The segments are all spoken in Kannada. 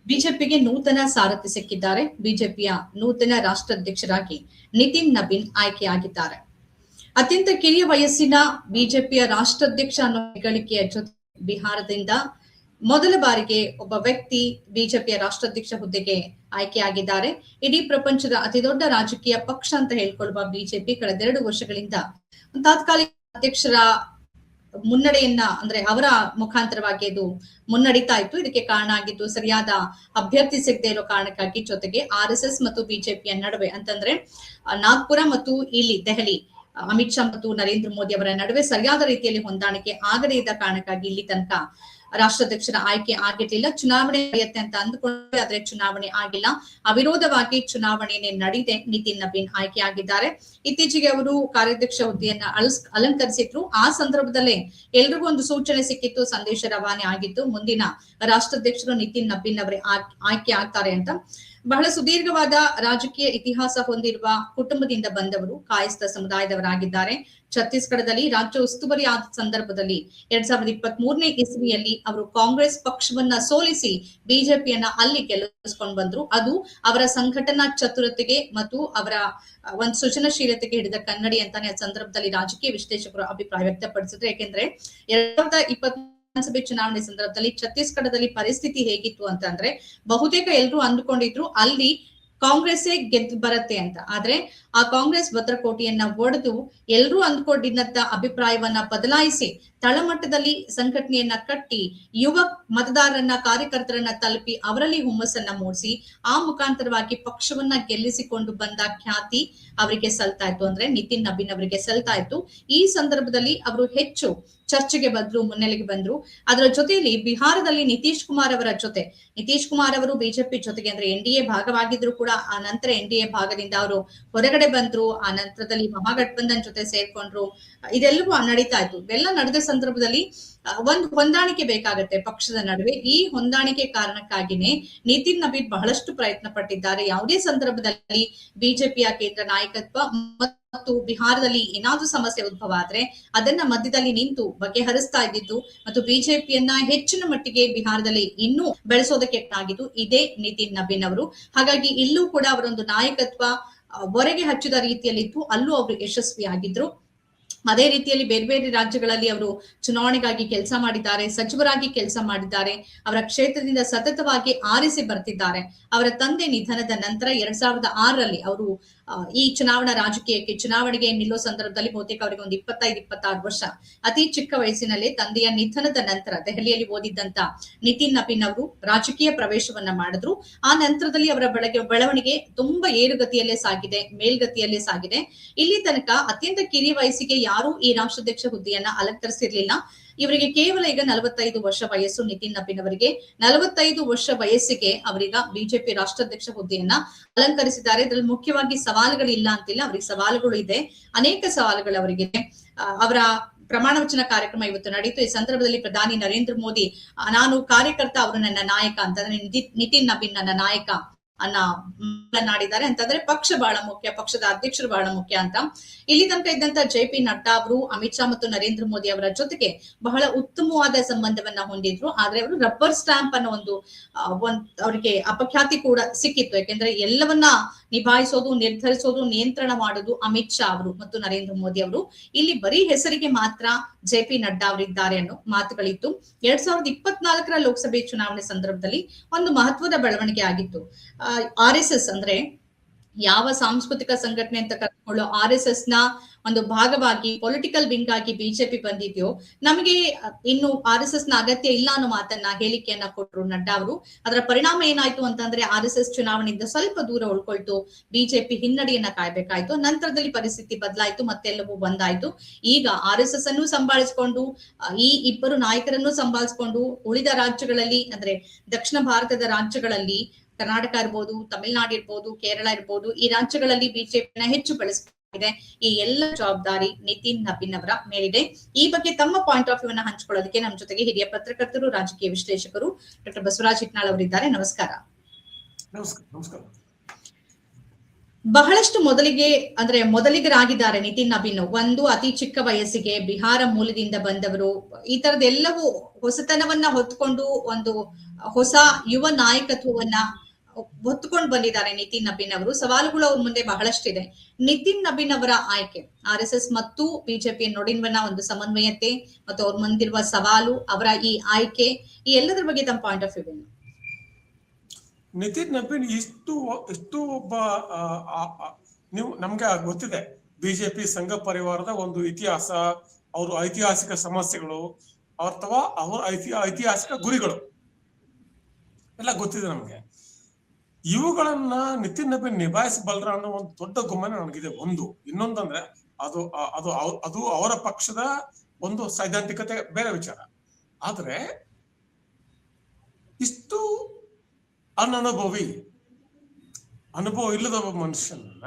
ಬಿಜೆಪಿಗೆ ನೂತನ ಸಾರಥಿ ಸಿಕ್ಕಿದ್ದಾರೆ. ಬಿಜೆಪಿಯ ನೂತನ ರಾಷ್ಟ್ರಾಧ್ಯಕ್ಷರಾಗಿ ನಿತಿನ್ ನಬೀನ್ ಆಯ್ಕೆಯಾಗಿದ್ದಾರೆ. ಅತ್ಯಂತ ಕಿರಿಯ ವಯಸ್ಸಿನ ಬಿಜೆಪಿಯ ರಾಷ್ಟ್ರಾಧ್ಯಕ್ಷ ಅನ್ನೋ ಹೆಗ್ಗಳಿಕೆಯ ಜೊತೆ ಬಿಹಾರದಿಂದ ಮೊದಲ ಬಾರಿಗೆ ಒಬ್ಬ ವ್ಯಕ್ತಿ ಬಿಜೆಪಿಯ ರಾಷ್ಟ್ರಾಧ್ಯಕ್ಷ ಹುದ್ದೆಗೆ ಆಯ್ಕೆಯಾಗಿದ್ದಾರೆ. ಇಡೀ ಪ್ರಪಂಚದ ಅತಿದೊಡ್ಡ ರಾಜಕೀಯ ಪಕ್ಷ ಅಂತ ಹೇಳ್ಕೊಳ್ಳುವ ಬಿಜೆಪಿ ಕಳೆದ 2 ವರ್ಷಗಳಿಂದ ತಾತ್ಕಾಲಿಕ ಅಧ್ಯಕ್ಷರ ಮುನ್ನಡೆಯನ್ನ ಅಂದ್ರೆ ಅವರ ಮುಖಾಂತರವಾಗಿ ಇದು ಮುನ್ನಡೀತಾ ಇತ್ತು. ಇದಕ್ಕೆ ಕಾರಣ ಆಗಿದ್ದು ಸರಿಯಾದ ಅಭ್ಯರ್ಥಿ ಸಿಗದೆ ಇರೋ ಕಾರಣಕ್ಕಾಗಿ, ಜೊತೆಗೆ RSS ಮತ್ತು ಬಿಜೆಪಿಯ ನಡುವೆ ಅಂತಂದ್ರೆ ನಾಗ್ಪುರ ಮತ್ತು ಇಲ್ಲಿ ದೆಹಲಿ ಅಮಿತ್ ಶಾ ಮತ್ತು ನರೇಂದ್ರ ಮೋದಿ ಅವರ ನಡುವೆ ಸರಿಯಾದ ರೀತಿಯಲ್ಲಿ ಹೊಂದಾಣಿಕೆ ಆಗದೇ ಇದ್ದ ಕಾರಣಕ್ಕಾಗಿ ಇಲ್ಲಿ ತನಕ ರಾಷ್ಟ್ರಾಧ್ಯಕ್ಷರ ಆಯ್ಕೆ ಆಗಿರ್ಲಿಲ್ಲ. ಚುನಾವಣೆ ನಡೆಯುತ್ತೆ ಅಂತ ಅಂದುಕೊಂಡ್ರೆ ಆದ್ರೆ ಚುನಾವಣೆ ಆಗಿಲ್ಲ. ಅವಿರೋಧವಾಗಿ ಚುನಾವಣೆಯನ್ನೇ ನಡೆಯದೆ ನಿತಿನ್ ನಬೀನ್ ಆಯ್ಕೆಯಾಗಿದ್ದಾರೆ. ಇತ್ತೀಚೆಗೆ ಅವರು ಕಾರ್ಯಾಧ್ಯಕ್ಷ ಹುದ್ದೆಯನ್ನ ಅಲಂಕರಿಸಿದ್ರು. ಆ ಸಂದರ್ಭದಲ್ಲೇ ಎಲ್ರಿಗೂ ಒಂದು ಸೂಚನೆ ಸಿಕ್ಕಿತ್ತು, ಸಂದೇಶ ರವಾನೆ ಆಗಿತ್ತು, ಮುಂದಿನ ರಾಷ್ಟ್ರಾಧ್ಯಕ್ಷರು ನಿತಿನ್ ನಬೀನ್ ಅವರೇ ಆಯ್ಕೆ ಆಗ್ತಾರೆ ಅಂತ. ಬಹಳ ಸುದೀರ್ಘವಾದ ರಾಜಕೀಯ ಇತಿಹಾಸ ಹೊಂದಿರುವ ಕುಟುಂಬದಿಂದ ಬಂದವರು, ಕಾಯಸ್ಥ ಸಮುದಾಯದವರಾಗಿದ್ದಾರೆ. ಛತ್ತೀಸ್ಗಢದಲ್ಲಿ ರಾಜ್ಯ ಉಸ್ತುವಾರಿ ಆದ ಸಂದರ್ಭದಲ್ಲಿ 2023ನೇ ಇಸ್ವಿಯಲ್ಲಿ ಅವರು ಕಾಂಗ್ರೆಸ್ ಪಕ್ಷವನ್ನ ಸೋಲಿಸಿ ಬಿಜೆಪಿಯನ್ನ ಅಲ್ಲಿ ಗೆಲ್ಲಿಸಿಕೊಂಡು ಬಂದ್ರು. ಅದು ಅವರ ಸಂಘಟನಾ ಚತುರತೆಗೆ ಮತ್ತು ಅವರ ಒಂದು ಸೃಜನಶೀಲತೆಗೆ ಹಿಡಿದ ಕನ್ನಡಿ ಅಂತಾನೆ ಆ ಸಂದರ್ಭದಲ್ಲಿ ರಾಜಕೀಯ ವಿಶ್ಲೇಷಕರು ಅಭಿಪ್ರಾಯ ವ್ಯಕ್ತಪಡಿಸಿದ್ರು. ಯಾಕೆಂದ್ರೆ 2020 ವಿಧಾನಸಭೆ ಚುನಾವಣೆ ಸಂದರ್ಭದಲ್ಲಿ ಛತ್ತೀಸ್ಗಢದಲ್ಲಿ ಪರಿಸ್ಥಿತಿ ಹೇಗಿತ್ತು ಅಂತಂದ್ರೆ ಬಹುತೇಕ ಎಲ್ಲರೂ ಅಂದುಕೊಂಡಿದ್ರು ಅಲ್ಲಿ ಕಾಂಗ್ರೆಸ್ಸೇ ಗೆದ್ದು ಬರುತ್ತೆ ಅಂತ. ಆದ್ರೆ ಆ ಕಾಂಗ್ರೆಸ್ ಭದ್ರಕೋಟೆಯನ್ನ ಒಡೆದು ಎಲ್ಲರೂ ಅಂದ್ಕೊಂಡಿದ್ದಂತ ಅಭಿಪ್ರಾಯವನ್ನ ಬದಲಾಯಿಸಿ ತಳಮಟ್ಟದಲ್ಲಿ ಸಂಘಟನೆಯನ್ನ ಕಟ್ಟಿ ಯುವ ಮತದಾರರನ್ನ, ಕಾರ್ಯಕರ್ತರನ್ನ ತಲುಪಿ ಅವರಲ್ಲಿ ಹುಮ್ಮಸ್ಸನ್ನ ಮೂಡಿಸಿ ಆ ಮುಖಾಂತರವಾಗಿ ಪಕ್ಷವನ್ನ ಗೆಲ್ಲಿಸಿಕೊಂಡು ಬಂದ ಖ್ಯಾತಿ ಅವರಿಗೆ ಸಲ್ತಾ ಇತ್ತು, ಅಂದ್ರೆ ನಿತಿನ್ ನಬೀನ್ ಅವರಿಗೆ ಸಲ್ತಾ ಇತ್ತು. ಈ ಸಂದರ್ಭದಲ್ಲಿ ಅವರು ಹೆಚ್ಚು ಚರ್ಚೆಗೆ ಬಂದ್ರು, ಮುನ್ನೆಲೆಗೆ ಬಂದ್ರು. ಅದರ ಜೊತೆಯಲ್ಲಿ ಬಿಹಾರದಲ್ಲಿ ನಿತೀಶ್ ಕುಮಾರ್ ಅವರ ಜೊತೆ, ನಿತೀಶ್ ಕುಮಾರ್ ಅವರು ಬಿಜೆಪಿ ಜೊತೆಗೆ ಅಂದ್ರೆ NDA ಭಾಗವಾಗಿದ್ರು ಕೂಡ ಆ ನಂತರ NDA ಭಾಗದಿಂದ ಅವರು ಹೊರಗಡೆ ಬಂದ್ರು. ಆ ನಂತರದಲ್ಲಿ ಮಹಾಗಠಬಂಧನ್ ಜೊತೆ ಸೇರ್ಕೊಂಡ್ರು. ಇದೆಲ್ಲವೂ ನಡೀತಾ ಇತ್ತು. ಇವೆಲ್ಲ ನಡೆದ ಸಂದರ್ಭದಲ್ಲಿ ಒಂದು ಹೊಂದಾಣಿಕೆ ಬೇಕಾಗತ್ತೆ ಪಕ್ಷದ ನಡುವೆ. ಈ ಹೊಂದಾಣಿಕೆ ಕಾರಣಕ್ಕಾಗಿನೇ ನಿತಿನ್ ನಬೀನ್ ಬಹಳಷ್ಟು ಪ್ರಯತ್ನ ಪಟ್ಟಿದ್ದಾರೆ. ಯಾವುದೇ ಸಂದರ್ಭದಲ್ಲಿ ಬಿಜೆಪಿಯ ಕೇಂದ್ರ ನಾಯಕತ್ವ ಮತ್ತು ಬಿಹಾರದಲ್ಲಿ ಏನಾದ್ರೂ ಸಮಸ್ಯೆ ಉದ್ಭವ ಆದ್ರೆ ಅದನ್ನ ಮಧ್ಯದಲ್ಲಿ ನಿಂತು ಬಗೆಹರಿಸ್ತಾ ಇದ್ದಿದ್ದು ಮತ್ತು ಬಿಜೆಪಿಯನ್ನ ಹೆಚ್ಚಿನ ಮಟ್ಟಿಗೆ ಬಿಹಾರದಲ್ಲಿ ಇನ್ನೂ ಬೆಳೆಸೋದಕ್ಕೆ ಆಗಿದ್ದು ಇದೇ ನಿತಿನ್ ನಬೀನ್ ಅವರು. ಹಾಗಾಗಿ ಇಲ್ಲೂ ಕೂಡ ಅವರೊಂದು ನಾಯಕತ್ವ ಹೊರಗೆ ಹಚ್ಚಿದ ರೀತಿಯಲ್ಲಿತ್ತು, ಅಲ್ಲೂ ಅವರು ಯಶಸ್ವಿಯಾಗಿದ್ರು. ಅದೇ ರೀತಿಯಲ್ಲಿ ಬೇರೆ ಬೇರೆ ರಾಜ್ಯಗಳಲ್ಲಿ ಅವರು ಚುನಾವಣೆಗಾಗಿ ಕೆಲಸ ಮಾಡಿದ್ದಾರೆ, ಸಚಿವರಾಗಿ ಕೆಲಸ ಮಾಡಿದ್ದಾರೆ. ಅವರ ಕ್ಷೇತ್ರದಿಂದ ಸತತವಾಗಿ ಆರಿಸಿ ಬರ್ತಿದ್ದಾರೆ. ಅವರ ತಂದೆ ನಿಧನದ ನಂತರ 2006ರಲ್ಲಿ ಅವರು ಈ ಚುನಾವಣಾ ರಾಜಕೀಯಕ್ಕೆ ಚುನಾವಣೆಗೆ ನಿಲ್ಲೋ ಸಂದರ್ಭದಲ್ಲಿ ಬಹುತೇಕ ಅವರಿಗೆ ಒಂದು 25-26 ವರ್ಷ, ಅತಿ ಚಿಕ್ಕ ವಯಸ್ಸಿನಲ್ಲಿ ತಂದೆಯ ನಿಧನದ ನಂತರ ದೆಹಲಿಯಲ್ಲಿ ಓದಿದ್ದಂತ ನಿತಿನ್ ನಬೀನ್ ಅವರು ರಾಜಕೀಯ ಪ್ರವೇಶವನ್ನ ಮಾಡಿದ್ರು. ಆ ನಂತರದಲ್ಲಿ ಅವರ ಬೆಳವಣಿಗೆ ತುಂಬಾ ಏರುಗತಿಯಲ್ಲೇ ಸಾಗಿದೆ, ಮೇಲ್ಗತಿಯಲ್ಲೇ ಸಾಗಿದೆ. ಇಲ್ಲಿ ತನಕ ಅತ್ಯಂತ ಕಿರಿಯ ವಯಸ್ಸಿಗೆ ಯಾರು ಈ ರಾಷ್ಟ್ರಾಧ್ಯಕ್ಷ ಹುದ್ದೆಯನ್ನ ಅಲಂಕರಿಸಿರ್ಲಿಲ್ಲ. ಇವರಿಗೆ ಕೇವಲ ಈಗ 45 ವರ್ಷ ವಯಸ್ಸು. ನಿತಿನ್ ನಬೀನ್ ಅವರಿಗೆ 45 ವರ್ಷ ವಯಸ್ಸಿಗೆ ಅವರೀಗ ಬಿಜೆಪಿ ರಾಷ್ಟ್ರಾಧ್ಯಕ್ಷ ಹುದ್ದೆಯನ್ನ ಅಲಂಕರಿಸಿದ್ದಾರೆ. ಇದರಲ್ಲಿ ಮುಖ್ಯವಾಗಿ ಸವಾಲುಗಳಿಲ್ಲ ಅಂತಿಲ್ಲ, ಅವರಿಗೆ ಸವಾಲುಗಳು ಇದೆ, ಅನೇಕ ಸವಾಲುಗಳು ಅವರಿಗೆ. ಅವರ ಪ್ರಮಾಣ ವಚನ ಕಾರ್ಯಕ್ರಮ ಇವತ್ತು ನಡೆಯಿತು. ಈ ಸಂದರ್ಭದಲ್ಲಿ ಪ್ರಧಾನಿ ನರೇಂದ್ರ ಮೋದಿ ನಾನು ಕಾರ್ಯಕರ್ತ, ಅವರು ನನ್ನ ನಾಯಕ ಅಂತಂದ್ರೆ ನಿತಿನ್ ನಬೀನ್ ನನ್ನ ನಾಯಕ ಮಾತನಾಡಿದ್ದಾರೆ. ಅಂತಂದ್ರೆ ಪಕ್ಷ ಬಹಳ ಮುಖ್ಯ, ಪಕ್ಷದ ಅಧ್ಯಕ್ಷರು ಬಹಳ ಮುಖ್ಯ ಅಂತ. ಇಲ್ಲಿ ತನಕ ಇದ್ದಂತ JP ನಡ್ಡಾ ಅವರು ಅಮಿತ್ ಶಾ ಮತ್ತು ನರೇಂದ್ರ ಮೋದಿ ಅವರ ಜೊತೆಗೆ ಬಹಳ ಉತ್ತಮವಾದ ಸಂಬಂಧವನ್ನ ಹೊಂದಿದ್ರು. ಆದ್ರೆ ಅವರು ರಬ್ಬರ್ ಸ್ಟಾಂಪ್ ಅನ್ನೋ ಒಂದು ಅವರಿಗೆ ಅಪಖ್ಯಾತಿ ಕೂಡ ಸಿಕ್ಕಿತ್ತು. ಯಾಕೆಂದ್ರೆ ಎಲ್ಲವನ್ನ ನಿಭಾಯಿಸೋದು, ನಿರ್ಧರಿಸೋದು, ನಿಯಂತ್ರಣ ಮಾಡೋದು ಅಮಿತ್ ಶಾ ಅವರು ಮತ್ತು ನರೇಂದ್ರ ಮೋದಿ ಅವರು. ಇಲ್ಲಿ ಬರೀ ಹೆಸರಿಗೆ ಮಾತ್ರ JP ನಡ್ಡಾ ಅವರಿದ್ದಾರೆ ಅನ್ನೋ ಮಾತುಗಳಿತ್ತು. 2024ರ ಲೋಕಸಭೆ ಚುನಾವಣೆ ಸಂದರ್ಭದಲ್ಲಿ ಒಂದು ಮಹತ್ವದ ಬೆಳವಣಿಗೆ ಆಗಿತ್ತು. RSS ಅಂದ್ರೆ ಯಾವ ಸಾಂಸ್ಕೃತಿಕ ಸಂಘಟನೆ ಅಂತ ಕರೆದುಕೊಳ್ಳೋ RSS ನ ಒಂದು ಭಾಗವಾಗಿ ಪೊಲಿಟಿಕಲ್ ವಿಂಗ್ ಆಗಿ ಬಿಜೆಪಿ ಬಂದಿದ್ಯೋ, ನಮಗೆ ಇನ್ನು RSS ನ ಅಗತ್ಯ ಇಲ್ಲ ಅನ್ನೋ ಮಾತನ್ನ ಹೇಳಿಕೆಯನ್ನ ಕೊಟ್ಟರು ನಡ್ಡಾ ಅವರು. ಅದರ ಪರಿಣಾಮ ಏನಾಯ್ತು ಅಂತಂದ್ರೆ RSS ಚುನಾವಣೆಯಿಂದ ಸ್ವಲ್ಪ ದೂರ ಉಳ್ಕೊಳ್ತು, ಬಿಜೆಪಿ ಹಿನ್ನಡೆಯನ್ನ ಕಾಯ್ಬೇಕಾಯ್ತು. ನಂತರದಲ್ಲಿ ಪರಿಸ್ಥಿತಿ ಬದಲಾಯ್ತು, ಮತ್ತೆಲ್ಲವೂ ಬಂದಾಯ್ತು. ಈಗ RSS ಅನ್ನು ಸಂಭಾಳಿಸಿಕೊಂಡು ಈ ಇಬ್ಬರು ನಾಯಕರನ್ನು ಸಂಭಾಳಿಸಿಕೊಂಡು ಉಳಿದ ರಾಜ್ಯಗಳಲ್ಲಿ ಅಂದ್ರೆ ದಕ್ಷಿಣ ಭಾರತದ ರಾಜ್ಯಗಳಲ್ಲಿ ಕರ್ನಾಟಕ ಇರ್ಬೋದು, ತಮಿಳುನಾಡು ಇರ್ಬೋದು, ಕೇರಳ ಇರ್ಬೋದು, ಈ ರಾಜ್ಯಗಳಲ್ಲಿ ಬಿಜೆಪಿನ ಹೆಚ್ಚು ಬೆಳೆಸಿದೆ. ಈ ಎಲ್ಲ ಜವಾಬ್ದಾರಿ ನಿತಿನ್ ನಬೀನ್ ಅವರ ಮೇಲಿದೆ. ಈ ಬಗ್ಗೆ ತಮ್ಮ ಪಾಯಿಂಟ್ ಆಫ್ ವ್ಯೂ ಅನ್ನ ಹಂಚಿಕೊಳ್ಳೋದಕ್ಕೆ ನಮ್ಮ ಜೊತೆಗೆ ಹಿರಿಯ ಪತ್ರಕರ್ತರು, ರಾಜಕೀಯ ವಿಶ್ಲೇಷಕರು ಡಾಕ್ಟರ್ ಬಸವರಾಜ್ ಹಿಟ್ನಾಳ್ ಅವರಿದ್ದಾರೆ. ನಮಸ್ಕಾರ. ನಮಸ್ಕಾರ. ಬಹಳಷ್ಟು ಮೊದಲಿಗರಾಗಿದ್ದಾರೆ ನಿತಿನ್ ನಬೀನ್. ಒಂದು ಅತಿ ಚಿಕ್ಕ ವಯಸ್ಸಿಗೆ ಬಿಹಾರ ಮೂಲದಿಂದ ಬಂದವರು. ಈ ತರದೆಲ್ಲವೂ ಹೊಸತನವನ್ನ ಹೊತ್ಕೊಂಡು ಒಂದು ಹೊಸ ಯುವ ನಾಯಕತ್ವವನ್ನ ಹೊತ್ಕೊಂಡು ಬಂದಿದ್ದಾರೆ ನಿತಿನ್ ನಬೀನ್ ಅವರು. ಸವಾಲುಗಳು ಅವ್ರ ಮುಂದೆ ಬಹಳಷ್ಟಿದೆ. ನಿತಿನ್ ನಬೀನ್ ಅವರ ಆಯ್ಕೆ RSS ಮತ್ತು ಬಿಜೆಪಿ ನಡುವಿನ ಒಂದು ಸಮನ್ವಯತೆ ಮತ್ತು ಅವ್ರ ಮುಂದಿರುವ ಸವಾಲು, ಅವರ ಈ ಆಯ್ಕೆ, ಈ ಎಲ್ಲದರ ಬಗ್ಗೆ ತಮ್ಮ ಪಾಯಿಂಟ್ ಆಫ್ ವ್ಯೂ ಏನು? ನಿತಿನ್ ನಬೀನ್ ಇಷ್ಟು ಒಬ್ಬ ನೀವು ನಮ್ಗೆ ಗೊತ್ತಿದೆ ಬಿಜೆಪಿ ಸಂಘ ಪರಿವಾರದ ಒಂದು ಇತಿಹಾಸ, ಅವ್ರ ಐತಿಹಾಸಿಕ ಸಮಸ್ಯೆಗಳು ಅಥವಾ ಅವರ ಐತಿಹಾಸಿಕ ಗುರಿಗಳು ಎಲ್ಲ ಗೊತ್ತಿದೆ ನಮ್ಗೆ. ಇವುಗಳನ್ನ ನಿತಿನ್ ನಬೀನ್ ನಿಭಾಯಿಸಬಲ್ರ ಅನ್ನೋ ಒಂದು ದೊಡ್ಡ ಗುಮ್ಮನ ನನಗಿದೆ. ಒಂದು ಇನ್ನೊಂದಂದ್ರೆ ಅದು ಅದು ಅದು ಅವರ ಪಕ್ಷದ ಒಂದು ಸೈದ್ಧಾಂತಿಕತೆ ಬೇರೆ ವಿಚಾರ. ಆದ್ರೆ ಇಷ್ಟು ಅನುಭವ ಇಲ್ಲದ ಒಬ್ಬ ಮನುಷ್ಯನನ್ನ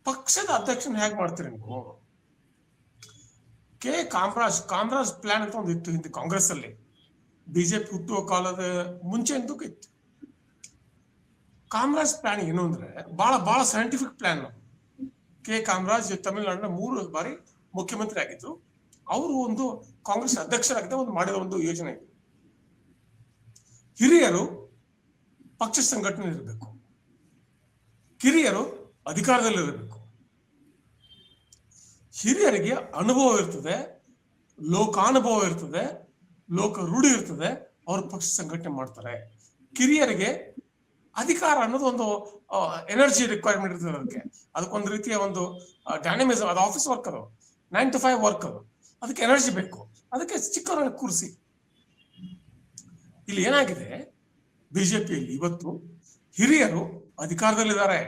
ಪಕ್ಷದ ಅಧ್ಯಕ್ಷನ ಹೇಗ್ ಮಾಡ್ತೀರಿ ನೀವು? ಕಾಮರಾಜ್ ಪ್ಲಾನ್ ಅಂತ ಒಂದು ಇತ್ತು ಹಿಂದೆ ಕಾಂಗ್ರೆಸ್ ಅಲ್ಲಿ, ಬಿಜೆಪಿ ಹುಟ್ಟುವ ಕಾಲದ ಮುಂಚೆ ಅಂತೂ ಇತ್ತು. ಕಾಮರಾಜ್ ಪ್ಲಾನ್ ಏನು ಅಂದ್ರೆ ಬಹಳ ಸೈಂಟಿಫಿಕ್ ಪ್ಲಾನ್. ಕಾಮರಾಜ್ ತಮಿಳುನಾಡಿನ 3 ಬಾರಿ ಮುಖ್ಯಮಂತ್ರಿ ಆಗಿದ್ರು. ಅವರು ಒಂದು ಕಾಂಗ್ರೆಸ್ ಅಧ್ಯಕ್ಷರಾಗಿದ್ದ ಒಂದು ಮಾಡಿದ ಒಂದು ಯೋಜನೆ ಇದೆ. ಹಿರಿಯರು ಪಕ್ಷ ಸಂಘಟನೆ ಇರಬೇಕು, ಕಿರಿಯರು ಅಧಿಕಾರದಲ್ಲಿರಬೇಕು. ಹಿರಿಯರಿಗೆ ಅನುಭವ ಇರ್ತದೆ, ಲೋಕಾನುಭವ ಇರ್ತದೆ, ಲೋಕ ರೂಢಿ ಇರ್ತದೆ, ಅವರು ಪಕ್ಷ ಸಂಘಟನೆ ಮಾಡ್ತಾರೆ. ಕಿರಿಯರಿಗೆ ಅಧಿಕಾರ ಅನ್ನೋದು ಒಂದು ಎನರ್ಜಿ ರಿಕ್ವೈರ್ಮೆಂಟ್ ಇರ್ತದೆ. ಅದಕ್ಕೊಂದು ರೀತಿಯ ಒಂದು ಡೈನಮಿಸಮ್. ಅದು ಆಫೀಸ್ ವರ್ಕ್, ಅದು 9 to 5 ವರ್ಕ್, ಅದು ಅದಕ್ಕೆ ಎನರ್ಜಿ ಬೇಕು. ಅದಕ್ಕೆ ಚಿಕ್ಕವರನ್ನ ಕೂರಿಸಿ. ಇಲ್ಲಿ ಏನಾಗಿದೆ, ಬಿಜೆಪಿಯಲ್ಲಿ ಇವತ್ತು ಹಿರಿಯರು ಅಧಿಕಾರದಲ್ಲಿದ್ದಾರೆ.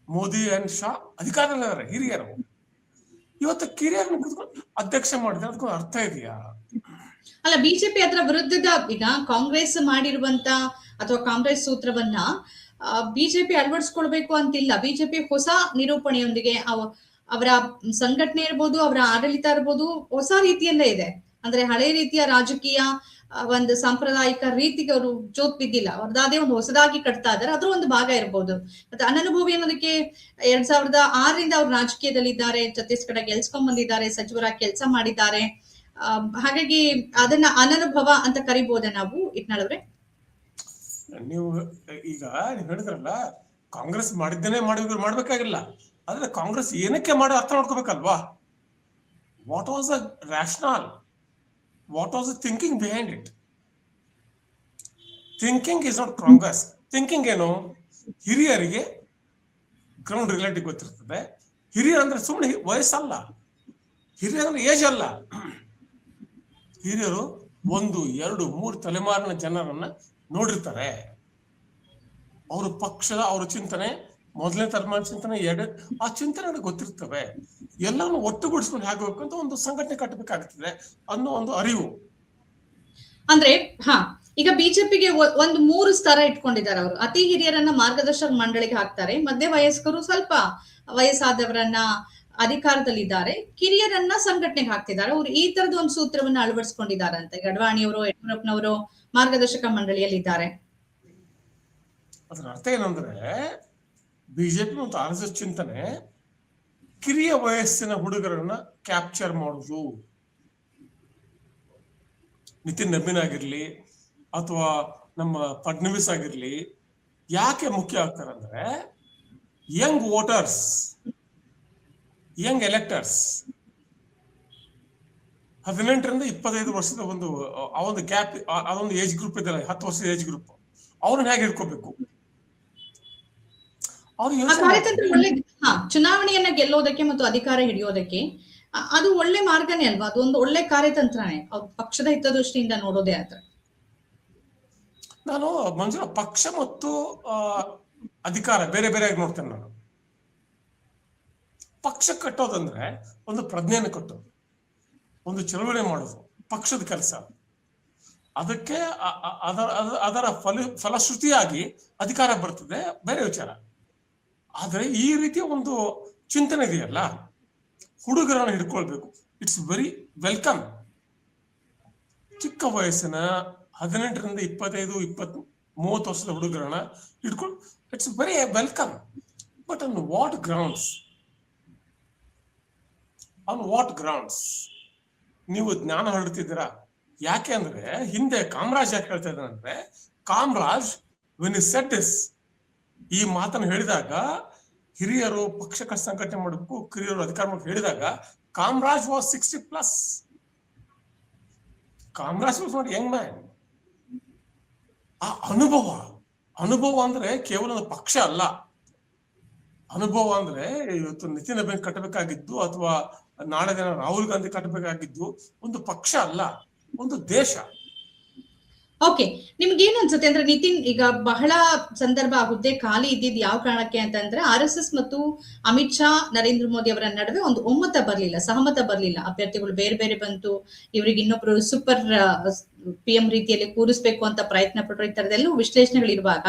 ಮೋದಿ ಅಂಡ್ ಶಾ ಅಧಿಕಾರದಲ್ಲಿದ್ದಾರೆ ಹಿರಿಯರು. ಇವತ್ತು ಕಿರಿಯರನ್ನು ಕೂತ್ಕೊಂಡು ಅಧ್ಯಕ್ಷ ಮಾಡಿದ್ರೆ ಅದಕ್ಕೊಂದು ಅರ್ಥ ಇದೆಯಾ? ಅಲ್ಲ, ಬಿಜೆಪಿ ಅದರ ವಿರುದ್ಧದ ಈಗ ಕಾಂಗ್ರೆಸ್ ಮಾಡಿರುವಂತ ಅಥವಾ ಕಾಂಗ್ರೆಸ್ ಸೂತ್ರವನ್ನ ಬಿಜೆಪಿ ಅಳವಡಿಸ್ಕೊಳ್ಬೇಕು ಅಂತಿಲ್ಲ. ಬಿಜೆಪಿ ಹೊಸ ನಿರೂಪಣೆಯೊಂದಿಗೆ ಅವರ ಸಂಘಟನೆ ಇರ್ಬೋದು, ಅವರ ಆಡಳಿತ ಇರ್ಬೋದು, ಹೊಸ ರೀತಿಯಲ್ಲೇ ಇದೆ. ಅಂದ್ರೆ ಹಳೆ ರೀತಿಯ ರಾಜಕೀಯ ಒಂದು ಸಾಂಪ್ರದಾಯಿಕ ರೀತಿಗೆ ಅವರು ಜೋತ್ ಬಿದ್ದಿಲ್ಲ. ಅವ್ರದ್ದಾದೇ ಒಂದು ಹೊಸದಾಗಿ ಕಟ್ತಾ ಇದ್ದಾರೆ. ಅದ್ರ ಒಂದು ಭಾಗ ಇರ್ಬೋದು. ಮತ್ತೆ ಅನನುಭವಿ ಅನ್ನೋದಕ್ಕೆ 2006ರಿಂದ ಅವ್ರು ರಾಜಕೀಯದಲ್ಲಿದ್ದಾರೆ, ಛತ್ತೀಸ್ಗಢ ಗೆಲ್ಸ್ಕೊಂಡ್ ಬಂದಿದ್ದಾರೆ, ಸಚಿವರಾಗಿ ಕೆಲಸ ಮಾಡಿದ್ದಾರೆ. ಹಾಗಾಗಿ ಅದನ್ನ ಅನನುಭವ ಅಂತ ಕರಿಬೋದ ನಾವು ಇಟ್ನಾಳ್ ಅವ್ರೆ? ನೀವು ಈಗ ನೀವು ಹೇಳಿದ್ರಲ್ಲ, ಕಾಂಗ್ರೆಸ್ ಮಾಡಿದ್ದೇನೆ ಮಾಡ್ಬೇಕಾಗಿಲ್ಲ. ಆದ್ರೆ ಕಾಂಗ್ರೆಸ್ ಏನಕ್ಕೆ ಮಾಡಿ ಅರ್ಥ ಮಾಡ್ಕೋಬೇಕಲ್ವಾ? What was the rational, what was the thinking behind it? Thinking is not Congress. Thinking ಏನು? ಹಿರಿಯರಿಗೆ ಗ್ರೌಂಡ್ ರಿಯಾಲಿಟಿ ಗೊತ್ತಿರ್ತದೆ. ಹಿರಿಯರ್ ಅಂದ್ರೆ ಸುಮ್ಮನೆ ವಯಸ್ಸಲ್ಲ, ಹಿರಿಯರ್ ಅಂದ್ರೆ ಏಜ್ ಅಲ್ಲ. ಹಿರಿಯರು 1, 2, 3 ತಲೆಮಾರಿನ ಜನರನ್ನ ನೋಡಿರ್ತಾರೆ. ಅವ್ರ ಪಕ್ಷದ ಅವ್ರ ಚಿಂತನೆ, ಮೊದಲನೇ ತಲೆಮಾರಿನ ಚಿಂತನೆ, ಆ ಚಿಂತನೆ ಗೊತ್ತಿರ್ತವೆ. ಎಲ್ಲಾನು ಒಟ್ಟುಗೂಡಿಸ್ಕೊಂಡು ಹೇಗಬೇಕು ಅಂತ ಒಂದು ಸಂಘಟನೆ ಕಟ್ಟಬೇಕಾಗ್ತದೆ ಅನ್ನೋ ಒಂದು ಅರಿವು. ಅಂದ್ರೆ ಈಗ ಬಿಜೆಪಿಗೆ ಒಂದು 3 ಸ್ತರ ಇಟ್ಕೊಂಡಿದ್ದಾರೆ ಅವರು. ಅತಿ ಹಿರಿಯರನ್ನ ಮಾರ್ಗದರ್ಶಕ ಮಂಡಳಿಗೆ ಹಾಕ್ತಾರೆ, ಮಧ್ಯ ವಯಸ್ಕರು, ಸ್ವಲ್ಪ ವಯಸ್ಸಾದವರನ್ನ ಅಧಿಕಾರದಲ್ಲಿದ್ದಾರೆ, ಕಿರಿಯರನ್ನ ಸಂಘಟನೆಗೆ ಹಾಕ್ತಿದ್ದಾರೆ. ಅವ್ರು ಈ ತರದ ಒಂದು ಸೂತ್ರವನ್ನ ಅಳವಡಿಸ್ಕೊಂಡಿದ್ದಾರಂತೆ. ಗಡ್ವಾಣಿಯವರು, ಯಡಿಯೂರಪ್ಪನವರು ಮಾರ್ಗದರ್ಶಕ ಮಂಡಳಿಯಲ್ಲಿದ್ದಾರೆ. ಅದರ ಅರ್ಥ ಏನಂದ್ರೆ, ಬಿಜೆಪಿ ಮತ್ತು RSS ಚಿಂತನೆ ಕಿರಿಯ ವಯಸ್ಸಿನ ಹುಡುಗರನ್ನ ಕ್ಯಾಪ್ಚರ್ ಮಾಡುವುದು. ನಿತಿನ್ ನಬೀನ್ ಆಗಿರ್ಲಿ ಅಥವಾ ನಮ್ಮ ಫಡ್ನವೀಸ್ ಆಗಿರ್ಲಿ, ಯಾಕೆ ಮುಖ್ಯ ಆಗ್ತಾರೆ ಅಂದ್ರೆ, ಯಂಗ್ ವೋಟರ್ಸ್, ಯಂಗ್ ಎಲೆಕ್ಟರ್ಸ್, 18ರಿಂದ 25 ವರ್ಷದ ಒಂದು ಗ್ಯಾಪ್, ಅದೊಂದು ಏಜ್ ಗ್ರೂಪ್ ಇದೆ, 10 ವರ್ಷದ ಏಜ್ ಗ್ರೂಪ್. ಅವ್ರನ್ನ ಹೇಗೆ ಹಿಡ್ಕೋಬೇಕು? ಚುನಾವಣೆಯನ್ನ ಗೆಲ್ಲೋದಕ್ಕೆ ಮತ್ತು ಅಧಿಕಾರ ಹಿಡಿಯೋದಕ್ಕೆ ಅದು ಒಳ್ಳೆ ಮಾರ್ಗನೇ ಅಲ್ವಾ? ಅದೊಂದು ಒಳ್ಳೆ ಕಾರ್ಯತಂತ್ರನೇ, ಪಕ್ಷದ ಹಿತದೃಷ್ಟಿಯಿಂದ ನೋಡೋದೇ ಆದ್ರೆ. ನಾನು ಮಂಜುಳ, ಪಕ್ಷ ಮತ್ತು ಅಧಿಕಾರ ಬೇರೆ ಬೇರೆಯಾಗಿ ನೋಡ್ತೇನೆ ನಾನು. ಪಕ್ಷ ಕಟ್ಟೋದಂದ್ರೆ ಒಂದು ಪ್ರಜ್ಞೆಯನ್ನು ಕಟ್ಟೋದು, ಒಂದು ಚಳವಳಿ ಮಾಡೋದು ಪಕ್ಷದ ಕೆಲಸ. ಅದಕ್ಕೆ ಅದರ ಫಲಶ್ರುತಿಯಾಗಿ ಅಧಿಕಾರ ಬರ್ತದೆ, ಬೇರೆ ವಿಚಾರ. ಆದ್ರೆ ಈ ರೀತಿಯ ಒಂದು ಚಿಂತನೆ ಇದೆಯಲ್ಲ, ಹುಡುಗರನ್ನು ಹಿಡ್ಕೊಳ್ಬೇಕು. It's very welcome. ಚಿಕ್ಕ ವಯಸ್ಸಿನ 18ರಿಂದ 25, 30 ವರ್ಷದ ಹುಡುಗರನ್ನ ಹಿಡ್ಕೊಂಡು it's very welcome. But on what grounds? On what grounds? ನೀವು ಜ್ಞಾನ ಹರಡ್ತಿದ್ದೀರಾ? ಯಾಕೆ ಅಂದ್ರೆ ಹಿಂದೆ ಕಾಮರಾಜ್ ಯಾಕೆ ಹೇಳ್ತಾ ಇದ್ದಾನೆ ಅಂದ್ರೆ, Kamaraj when he said this, ಈ ಮಾತನ್ನು ಹೇಳಿದಾಗ ಹಿರಿಯರು ಪಕ್ಷಕ ಸಂಘಟನೆ ಮಾಡಬೇಕು, ಕಿರಿಯರು ಅಧಿಕಾರ ಮಾಡಬೇಕು ಹೇಳಿದಾಗ Kamaraj was 60+. Kamaraj was not Young man. ಆ ಅನುಭವ ಅಂದ್ರೆ ಕೇವಲ ಒಂದು ಪಕ್ಷ ಅಲ್ಲ. ಅನುಭವ ಅಂದ್ರೆ ಇವತ್ತು ನಿತಿನ್ ನಬೀನ್ ಕಟ್ಟಬೇಕಾಗಿದ್ದು ಅಥವಾ ನಾಳೆ ದಿನ ರಾಹುಲ್ ಗಾಂಧಿ ಕಟ್ಟಬೇಕಾಗಿದ್ದು ಒಂದು ಪಕ್ಷ ಅಲ್ಲ, ಒಂದು ದೇಶ. ಓಕೆ, ನಿಮ್ಗೆ ಏನ್ ಅನ್ಸುತ್ತೆ ಅಂದ್ರೆ ನಿತಿನ್ ಈಗ ಬಹಳ ಸಂದರ್ಭ ಹುದ್ದೆ ಖಾಲಿ ಇದ್ದಿದ್ ಯಾವ ಕಾರಣಕ್ಕೆ ಅಂತಂದ್ರೆ RSS ಮತ್ತು ಅಮಿತ್ ಶಾ ನರೇಂದ್ರ ಮೋದಿ ಅವರ ನಡುವೆ ಒಂದು ಸಹಮತ ಬರ್ಲಿಲ್ಲ. ಅಭ್ಯರ್ಥಿಗಳು ಬೇರೆ ಬೇರೆ ಬಂತು, ಇವ್ರಿಗೆ ಇನ್ನೊಬ್ರು ಸೂಪರ್ PM ರೀತಿಯಲ್ಲಿ ಕೂರಿಸ್ಬೇಕು ಅಂತ ಪ್ರಯತ್ನ ಪಟ್ಟರು. ಈ ತರದೆಲ್ಲ ವಿಶ್ಲೇಷಣೆಗಳಿರುವಾಗ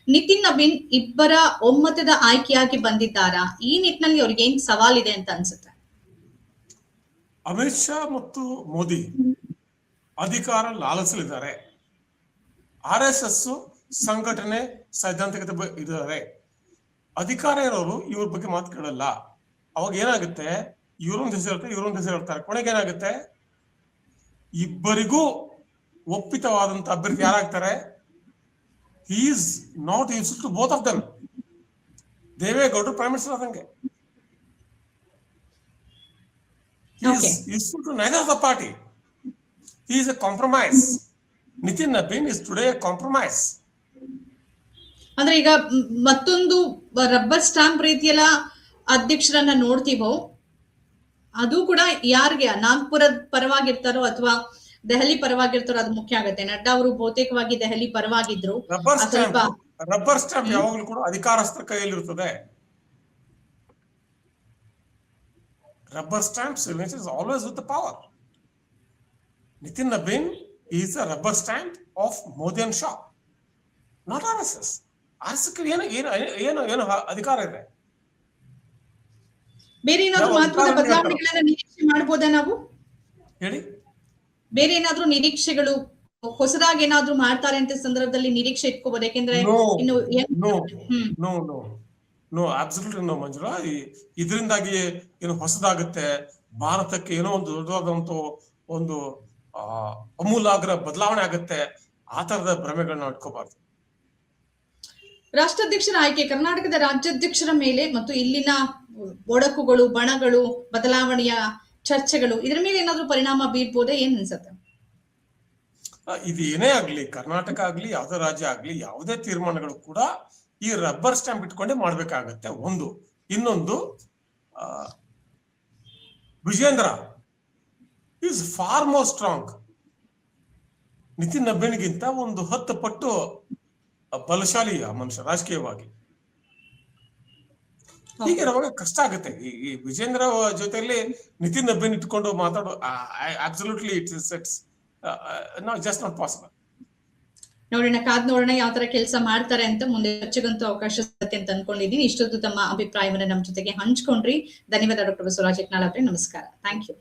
ನಿತಿನ್ ನಬೀನ್ ಇಬ್ಬರ ಒಮ್ಮತದ ಆಯ್ಕೆಯಾಗಿ ಬಂದಿದ್ದಾರಾ? ಈ ನಿಟ್ಟಿನಲ್ಲಿ ಅವ್ರಿಗೆ ಏನ್ ಸವಾಲಿದೆ ಅಂತ ಅನ್ಸುತ್ತೆ? ಅಮಿತ್ ಶಾ ಮತ್ತು ಮೋದಿ ಅಧಿಕಾರ ಲಾಲಿಸಲಿದ್ದಾರೆ. RSS ಸಂಘಟನೆ ಸೈದ್ಧಾಂತಿಕತೆ ಇದ್ದಾರೆ. ಅಧಿಕಾರ ಇರೋರು ಇವ್ರ ಬಗ್ಗೆ ಮಾತು ಕೇಳಲ್ಲ. ಅವಾಗ ಏನಾಗುತ್ತೆ, ಇವ್ರೊಂದು ಹೆಸರು ಹೇಳ್ತಾರೆ. ಕೊನೆಗೆ ಏನಾಗುತ್ತೆ, ಇಬ್ಬರಿಗೂ ಒಪ್ಪಿತವಾದಂತ ಅಭ್ಯರ್ಥಿ ಯಾರಾಗ್ತಾರೆ? He is not useful to both of them. ದೇವೇಗೌಡರು ಪ್ರೈಮ್ ಮಿನಿಸ್ಟರ್ ಆದಂಗೆ. He is useful to neither of the party. He is a compromise. Nitin Nabin is today a compromise. ಅಂದ್ರೆ ಈಗ ಮತ್ತೊಂದು ರಬ್ಬರ್ ಸ್ಟಾಂಪ್ ರೀತಿಯಲ್ಲ ಅಧ್ಯಕ್ಷರನ್ನ ನೋಡ್ತೀವೋ, ಅದು ಕೂಡ ಯಾರಿಗೆ ನಾಗ್ಪುರದ ಪರವಾಗಿರ್ತಾರೋ ಅಥವಾ ದೆಹಲಿ ಪರವಾಗಿರ್ತಾರೋ ಅದು ಮುಖ್ಯ ಆಗುತ್ತೆ. ನಡ್ಡಾ ಅವರು ಬಹುತೇಕವಾಗಿ ದೆಹಲಿ ಪರವಾಗಿದ್ರು. ರಬ್ಬರ್ ಸ್ಟಾಂಪ್ ಯಾವಾಗಲೂ ಕೂಡ ಅಧಿಕಾರಸ್ಥರ ಕೈಯಲ್ಲಿರುತ್ತದೆ. Rubber stamp is always with the power. Nitin Nabin is a rubber stamp of Modi and Shah, not RSS. RSS ಏನು ಅಧಿಕಾರ ಇದೆ? ಬೇರೆ ಏನಾದ್ರೂ ಮಹತ್ವದ ಬದಲಾವಣೆಗಳನ್ನ ನಿರೀಕ್ಷೆ ಮಾಡಬಹುದಾ ನಾವು? ಹೇಳಿ. ಬೇರೆ ಏನಾದ್ರೂ ನಿರೀಕ್ಷೆಗಳು ಹೊಸದಾಗಿ ಏನಾದ್ರೂ ಮಾಡ್ತಾರೆ ಅಂತ ಸಂದರ್ಭದಲ್ಲಿ ನಿರೀಕ್ಷೆ ಇಟ್ಕೋಬಹುದು? ಯಾಕೆಂದ್ರೆ ನೋ ಅಬ್ಸಲ್ಯೂಟ್ಲಿ ನೋ ಮಂಜುಳಾ. ಇದರಿಂದಾಗಿ ಏನು ಹೊಸದಾಗುತ್ತೆ, ಭಾರತಕ್ಕೆ ಏನೋ ಒಂದು ದೊಡ್ಡದಾದಂತ ಒಂದು ಅಮೂಲಾಗ್ರ ಬದಲಾವಣೆ ಆಗುತ್ತೆ, ಆ ತರದ ಭ್ರಮೆಗಳನ್ನ ಇಟ್ಕೋಬಾರ್ದು. ರಾಷ್ಟ್ರಾಧ್ಯಕ್ಷರ ಆಯ್ಕೆ ಕರ್ನಾಟಕದ ರಾಜ್ಯಾಧ್ಯಕ್ಷರ ಮೇಲೆ ಮತ್ತು ಇಲ್ಲಿನ ಒಡಕುಗಳು, ಬಣಗಳು, ಬದಲಾವಣೆಯ ಚರ್ಚೆಗಳು ಇದರ ಮೇಲೆ ಏನಾದ್ರೂ ಪರಿಣಾಮ ಬೀರ್ಬೋದೇ? ಏನ್ ಅನ್ಸುತ್ತೆ? ಇದು ಏನೇ ಆಗ್ಲಿ, ಕರ್ನಾಟಕ ಆಗ್ಲಿ ಯಾವ್ದೇ ರಾಜ್ಯ ಆಗ್ಲಿ, ಯಾವುದೇ ತೀರ್ಮಾನಗಳು ಕೂಡ ಈ ರಬ್ಬರ್ ಸ್ಟಾಂಪ್ ಇಟ್ಕೊಂಡೇ ಮಾಡ್ಬೇಕಾಗತ್ತೆ. ಒಂದು. ಇನ್ನೊಂದು, Vijayendra is far more strong. Nitin ನಬೀನ್ಗಿಂತ ಒಂದು 10 ಪಟ್ಟು ಬಲಶಾಲಿ ಮನುಷ್ಯ ರಾಜಕೀಯವಾಗಿ. ಹೀಗೆ ನಮಗೆ ಕಷ್ಟ ಆಗುತ್ತೆ. ಈ ವಿಜೇಂದ್ರ ಜೊತೆಯಲ್ಲಿ ನಿತಿನ್ ನಬೀನ್ ಇಟ್ಕೊಂಡು ಮಾತಾಡೋ absolutely it's just not possible. ಕಾದ್ ನೋಡೋಣ ಯಾವ ತರ ಕೆಲಸ ಮಾಡ್ತಾರೆ ಅಂತ. ಮುಂದೆ ಚರ್ಚೆಗಂತೂ ಅವಕಾಶ ಸಿಗುತ್ತೆ ಅಂತ ಅನ್ಕೊಂಡಿದ್ದೀನಿ. ಇಷ್ಟೊತ್ತು ತಮ್ಮ ಅಭಿಪ್ರಾಯವನ್ನ ನಮ್ಮ ಜೊತೆಗೆ ಹಂಚ್ಕೊಂಡ್ರಿ. ಧನ್ಯವಾದ ಡಾಕ್ಟರ್ ಬಸವರಾಜ್ ಯತ್ನಾಳ್ ಅವರೇ. ನಮಸ್ಕಾರ. Thank you.